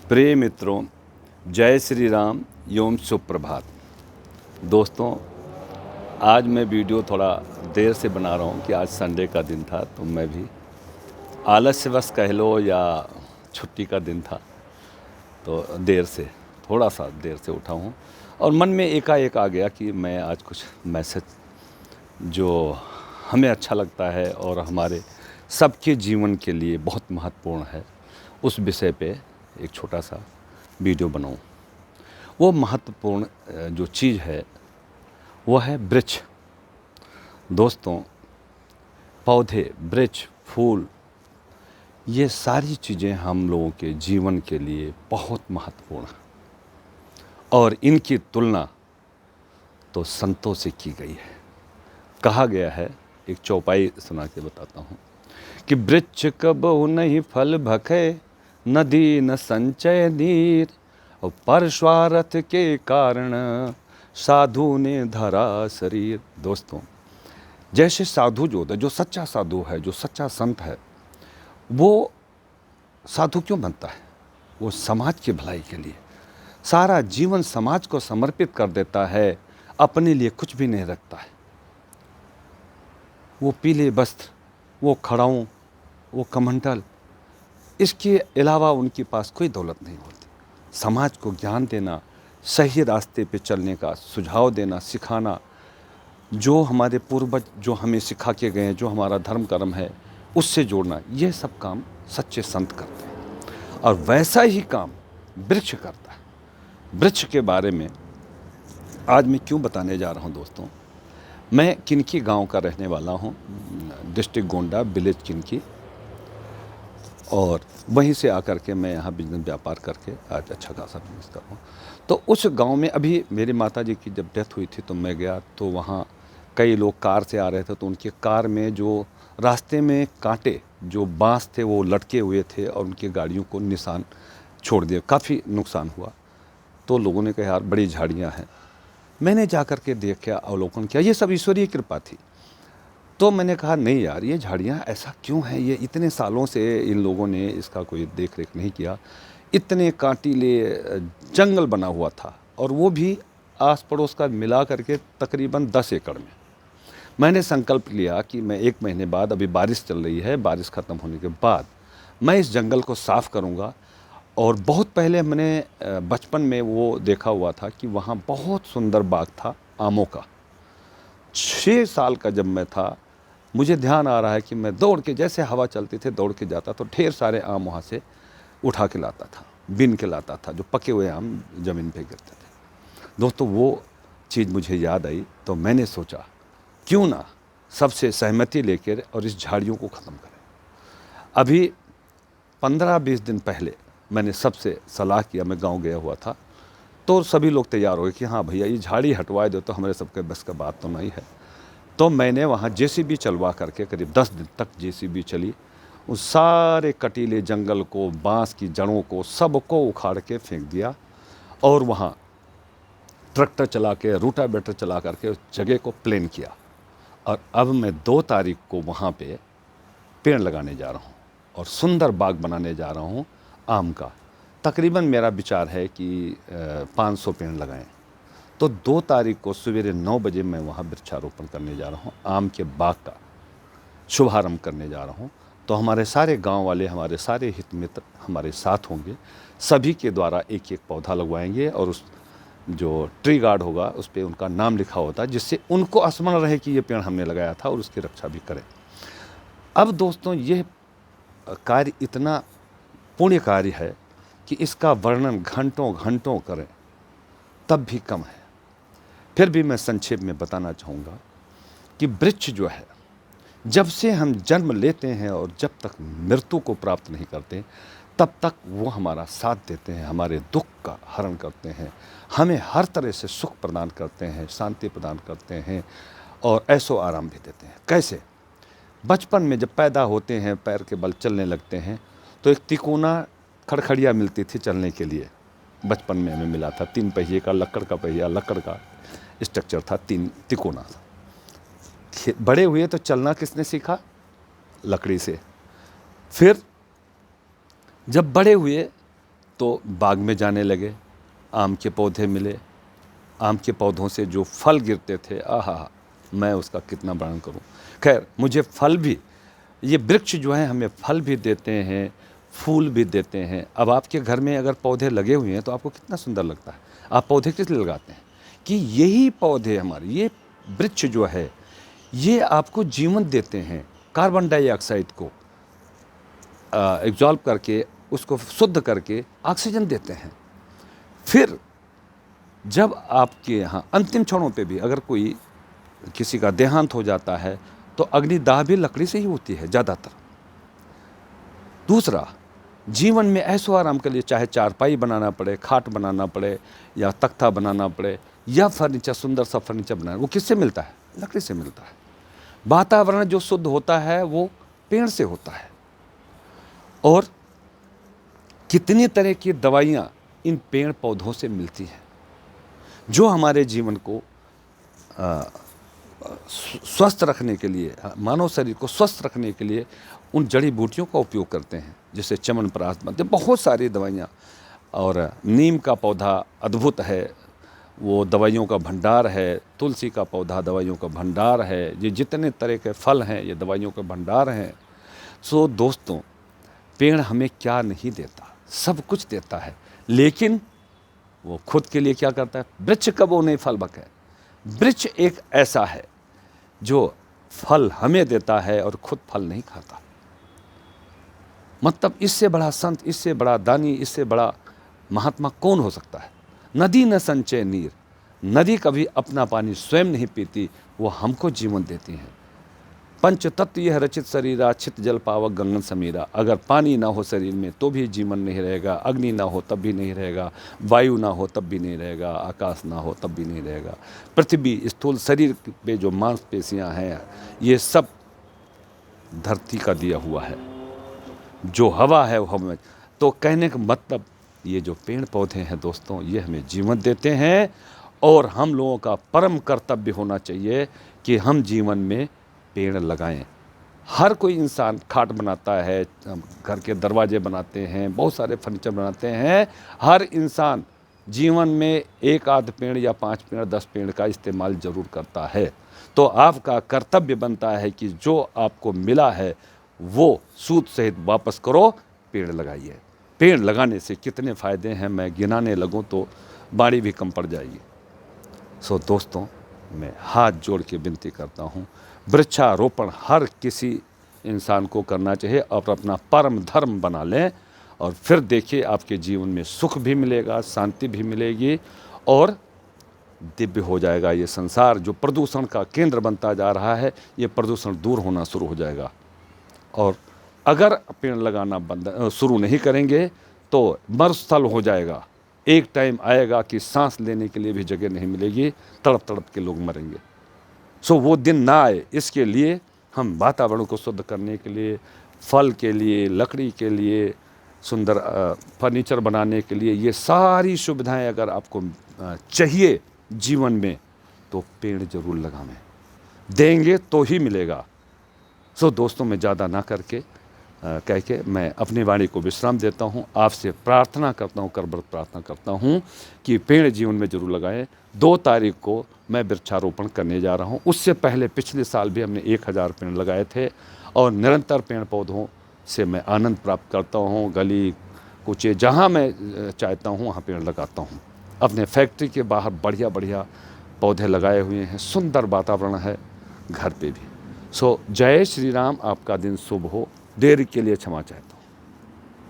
प्रिय मित्रों, जय श्री राम एवं सुप्रभात। दोस्तों, आज मैं वीडियो थोड़ा देर से बना रहा हूँ कि आज संडे का दिन था, तो मैं भी आलस्यवश कह लो या छुट्टी का दिन था, तो थोड़ा सा देर से उठा हूँ और मन में एकाएक आ गया कि मैं आज कुछ मैसेज जो हमें अच्छा लगता है और हमारे सबके जीवन के लिए बहुत महत्वपूर्ण है, उस विषय पे एक छोटा सा वीडियो बनाऊं। वो महत्वपूर्ण जो चीज़ है वो है वृक्ष। दोस्तों, पौधे, वृक्ष, फूल, ये सारी चीज़ें हम लोगों के जीवन के लिए बहुत महत्वपूर्ण हैं और इनकी तुलना तो संतों से की गई है। कहा गया है, एक चौपाई सुना के बताता हूँ कि वृक्ष कबहु नहीं फल भखे, नदी न संचय नीर, और परस्वार्थ के कारण साधु ने धरा शरीर। दोस्तों, जैसे साधु जो सच्चा साधु है, जो सच्चा संत है, वो साधु क्यों बनता है? वो समाज की भलाई के लिए सारा जीवन समाज को समर्पित कर देता है, अपने लिए कुछ भी नहीं रखता है। वो पीले वस्त्र, वो खड़ाऊं, वो कमंडल, इसके अलावा उनके पास कोई दौलत नहीं होती। समाज को ज्ञान देना, सही रास्ते पे चलने का सुझाव देना, सिखाना, जो हमारे पूर्वज जो हमें सिखा के गए हैं, जो हमारा धर्म कर्म है, उससे जोड़ना, ये सब काम सच्चे संत करते हैं। और वैसा ही काम वृक्ष करता है। वृक्ष के बारे में आज मैं क्यों बताने जा रहा हूँ दोस्तों। मैं किनकी गांव का रहने वाला हूँ, डिस्ट्रिक्ट गोंडा, विलेज किनकी, और वहीं से आकर के मैं यहाँ बिजनेस व्यापार करके आज अच्छा खासा बिजनेस कर रहा हूँ। तो उस गांव में अभी मेरी माताजी की जब डेथ हुई थी तो मैं गया, तो वहाँ कई लोग कार से आ रहे थे, तो उनके कार में जो रास्ते में कांटे, जो बांस थे, वो लटके हुए थे और उनकी गाड़ियों को निशान छोड़ दिए, काफ़ी नुकसान हुआ। तो लोगों ने कहा यार बड़ी झाड़ियाँ हैं। मैंने जा कर के देखा, अवलोकन किया, ये सब ईश्वरीय कृपा थी। तो मैंने कहा नहीं यार, ये झाड़ियाँ ऐसा क्यों हैं? ये इतने सालों से इन लोगों ने इसका कोई देख रेख नहीं किया। इतने कांटीले जंगल बना हुआ था, और वो भी आस पड़ोस का मिला करके तकरीबन 10 एकड़ में। मैंने संकल्प लिया कि मैं 1 महीने बाद, अभी बारिश चल रही है, बारिश ख़त्म होने के बाद मैं इस जंगल को साफ़ करूँगा। और बहुत पहले मैंने बचपन में वो देखा हुआ था कि वहाँ बहुत सुंदर बाग था आमों का। 6 साल का जब मैं था, मुझे ध्यान आ रहा है कि मैं दौड़ के, जैसे हवा चलती थी, दौड़ के जाता तो ढेर सारे आम वहाँ से उठा के लाता था, बीन के लाता था, जो पके हुए आम ज़मीन पे गिरते थे। दोस्तों, वो चीज़ मुझे याद आई, तो मैंने सोचा क्यों ना सबसे सहमति लेकर और इस झाड़ियों को ख़त्म करें। अभी 15-20 दिन पहले मैंने सबसे सलाह किया, मैं गाँव गया हुआ था, तो सभी लोग तैयार हो गए कि हाँ भैया, ये झाड़ी हटवा दो, तो हमारे सबके बस का बात तो नहीं है। तो मैंने वहाँ जेसीबी चलवा करके करीब 10 दिन तक जेसीबी चली, उस सारे कटीले जंगल को, बांस की जड़ों को, सबको उखाड़ के फेंक दिया, और वहाँ ट्रैक्टर चला के, रूटावेटर चला करके उस जगह को प्लेन किया। और अब मैं 2 तारीख को वहाँ पे पेड़ लगाने जा रहा हूँ और सुंदर बाग बनाने जा रहा हूँ आम का। तकरीबन मेरा विचार है कि 500 पेड़ लगाएं। तो 2 तारीख को सवेरे 9 बजे मैं वहाँ वृक्षारोपण करने जा रहा हूँ, आम के बाग का शुभारंभ करने जा रहा हूँ। तो हमारे सारे गांव वाले, हमारे सारे हित मित्र हमारे साथ होंगे, सभी के द्वारा एक एक पौधा लगवाएंगे, और उस जो ट्री गार्ड होगा उस पर उनका नाम लिखा होता है, जिससे उनको स्मरण रहे कि ये पेड़ हमने लगाया था, और उसकी रक्षा भी करें। अब दोस्तों, ये कार्य इतना पुण्य कार्य है कि इसका वर्णन घंटों घंटों करें तब भी कम है। फिर भी मैं संक्षेप में बताना चाहूँगा कि वृक्ष जो है, जब से हम जन्म लेते हैं और जब तक मृत्यु को प्राप्त नहीं करते, तब तक वो हमारा साथ देते हैं, हमारे दुख का हरण करते हैं, हमें हर तरह से सुख प्रदान करते हैं, शांति प्रदान करते हैं, और ऐशो आराम भी देते हैं। कैसे? बचपन में जब पैदा होते हैं, पैर के बल चलने लगते हैं, तो एक तिकोना खड़खड़िया मिलती थी चलने के लिए। बचपन में हमें मिला था 3 पहिए का, लकड़ का पहिया, लकड़ का स्ट्रक्चर था, 3 तिकोना था। बड़े हुए तो चलना किसने सीखा? लकड़ी से। फिर जब बड़े हुए तो बाग में जाने लगे, आम के पौधे मिले, आम के पौधों से जो फल गिरते थे, आहा, मैं उसका कितना वर्णन करूं। खैर, मुझे फल भी, ये वृक्ष जो हैं हमें फल भी देते हैं, फूल भी देते हैं। अब आपके घर में अगर पौधे लगे हुए हैं तो आपको कितना सुंदर लगता है। आप पौधे किस लिए लगाते हैं? कि यही पौधे हमारे, ये वृक्ष जो है, ये आपको जीवन देते हैं। कार्बन डाइऑक्साइड को एब्जॉर्ब करके, उसको शुद्ध करके ऑक्सीजन देते हैं। फिर जब आपके यहाँ अंतिम क्षणों पे भी अगर कोई, किसी का देहांत हो जाता है तो अग्निदाह भी लकड़ी से ही होती है ज़्यादातर। दूसरा, जीवन में ऐशो आराम के लिए चाहे चारपाई बनाना पड़े, खाट बनाना पड़े, या तख्ता बनाना पड़े, या फर्नीचर, सुंदर सा फर्नीचर बनाना, वो किससे मिलता है? लकड़ी से मिलता है। वातावरण जो शुद्ध होता है वो पेड़ से होता है। और कितनी तरह की दवाइयाँ इन पेड़ पौधों से मिलती हैं, जो हमारे जीवन को स्वस्थ रखने के लिए, मानव शरीर को स्वस्थ रखने के लिए उन जड़ी बूटियों का उपयोग करते हैं, जैसे च्यवनप्राश बनते, बहुत सारी दवाइयाँ। और नीम का पौधा अद्भुत है, वो दवाइयों का भंडार है। तुलसी का पौधा दवाइयों का भंडार है। ये जितने तरह के फल हैं ये दवाइयों के भंडार हैं। सो दोस्तों, पेड़ हमें क्या नहीं देता, सब कुछ देता है, लेकिन वो खुद के लिए क्या करता है? वृक्ष कबो नहीं फल बके। वृक्ष एक ऐसा है जो फल हमें देता है और खुद फल नहीं खाता। मतलब इससे बड़ा संत, इससे बड़ा दानी, इससे बड़ा महात्मा कौन हो सकता है? नदी न संचय नीर, नदी कभी अपना पानी स्वयं नहीं पीती, वो हमको जीवन देती हैं। पंच तत्व यह रचित शरीरा, छित जल पावक गंगन समीरा। अगर पानी ना हो शरीर में तो भी जीवन नहीं रहेगा, अग्नि ना हो तब भी नहीं रहेगा, वायु ना हो तब भी नहीं रहेगा, आकाश ना हो तब भी नहीं रहेगा। पृथ्वी, स्थूल शरीर पे जो मांसपेशियां हैं, ये सब धरती का दिया हुआ है। जो हवा है वो हमें, तो कहने का मतलब ये जो पेड़ पौधे हैं दोस्तों, ये हमें जीवन देते हैं। और हम लोगों का परम कर्तव्य होना चाहिए कि हम जीवन में पेड़ लगाएं। हर कोई इंसान खाट बनाता है, घर के दरवाजे बनाते हैं, बहुत सारे फर्नीचर बनाते हैं। हर इंसान जीवन में एक आध पेड़ या 5 पेड़ 10 पेड़ का इस्तेमाल ज़रूर करता है। तो आपका कर्तव्य बनता है कि जो आपको मिला है वो सूद सहित वापस करो, पेड़ लगाइए। पेड़ लगाने से कितने फ़ायदे हैं, मैं गिनाने लगूं तो बाड़ी भी कम पड़ जाएगी। सो दोस्तों, मैं हाथ जोड़ के विनती करता हूं, वृक्षारोपण हर किसी इंसान को करना चाहिए और अपना परम धर्म बना लें। और फिर देखिए आपके जीवन में सुख भी मिलेगा, शांति भी मिलेगी, और दिव्य हो जाएगा ये संसार। जो प्रदूषण का केंद्र बनता जा रहा है, ये प्रदूषण दूर होना शुरू हो जाएगा। और अगर पेड़ लगाना शुरू नहीं करेंगे तो मरुस्थल हो जाएगा। एक टाइम आएगा कि सांस लेने के लिए भी जगह नहीं मिलेगी, तड़प तड़प के लोग मरेंगे। सो वो दिन ना आए, इसके लिए हम वातावरण को शुद्ध करने के लिए, फल के लिए, लकड़ी के लिए, सुंदर फर्नीचर बनाने के लिए, ये सारी सुविधाएं अगर आपको चाहिए जीवन में, तो पेड़ जरूर लगावें। देंगे तो ही मिलेगा। सो दोस्तों, मैं ज़्यादा ना करके कह के मैं अपनी वाणी को विश्राम देता हूँ। आपसे प्रार्थना करता हूँ, करबद्ध प्रार्थना करता हूँ कि पेड़ जीवन में ज़रूर लगाएं। 2 तारीख को मैं वृक्षारोपण करने जा रहा हूँ। उससे पहले पिछले साल भी हमने 1000 पेड़ लगाए थे, और निरंतर पेड़ पौधों से मैं आनंद प्राप्त करता हूँ। गली कूचे जहाँ मैं चाहता हूँ वहाँ पेड़ लगाता हूँ। अपने फैक्ट्री के बाहर बढ़िया बढ़िया पौधे लगाए हुए हैं, सुंदर वातावरण है घर पे भी। सो जय श्री राम, आपका दिन शुभ हो। देरी के लिए क्षमा चाहता हूँ।